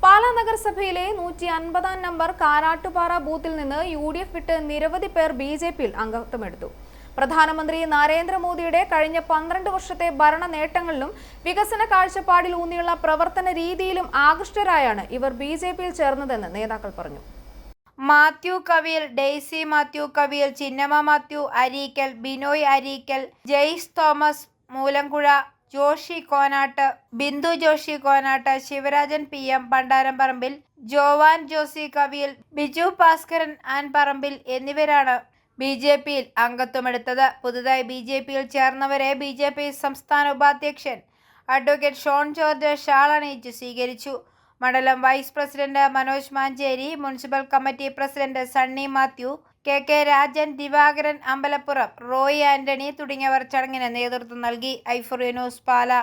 പാലാ നഗരസഭയിലെ 150 നമ്പർ കാരാട്ടുപാറ ബൂത്തിൽ നിന്ന് UDF വിട്ട് നിരവധി പേർ BJPയിൽ അംഗത്വമെടുത്തു. പ്രധാനമന്ത്രി നരേന്ദ്രമോദിയുടെ കഴിഞ്ഞ 12 വർഷത്തെ ഭരണ നേട്ടങ്ങളിലും വികസന കാഴ്ചപ്പാടിൽ ഊന്നിയുള്ള പ്രവർത്തന രീതിയിലും ആകൃഷ്ടരായാണ് ഇവർ BJPയിൽ ചേർന്നതെന്ന് നേതാക്കൾ പറഞ്ഞു. മാത്യു കവിയൽ, ഡെയ്സി മാത്യു കവിയൽ, ചിന്നമ്മ മാത്യു അരീക്കൽ, ബിനോയ് അരീക്കൽ, ജെയ്സ് തോമസ് മൂലംകുഴ, ജോഷി കോനാട്ട്, ബിന്ദു ജോഷി കോനാട്ട്, ശിവരാജൻ PM പണ്ടാരംപറമ്പിൽ, ജോവാൻ ജോസി കവിയൽ, ബിജു ഭാസ്കരൻ ആൻപറമ്പിൽ എന്നിവരാണ് BJPയിൽ അംഗത്വമെടുത്തത്. പുതുതായി BJPയിൽ ചേർന്നവരെ BJP സംസ്ഥാന ഉപാധ്യക്ഷൻ അഡ്വക്കേറ്റ് ഷോൺ ജോർജ് ഷാൾ അണിയിച്ച് സ്വീകരിച്ചു. മണ്ഡലം vice president Manoj Mancheri, municipal committee president Sunny Mathew, KK Rajan, Divakaran Ambalappuram, Roy Antony തുടങ്ങിയവർ ചടങ്ങിന് നേതൃത്വം നൽകി. Euphoria news, Pala.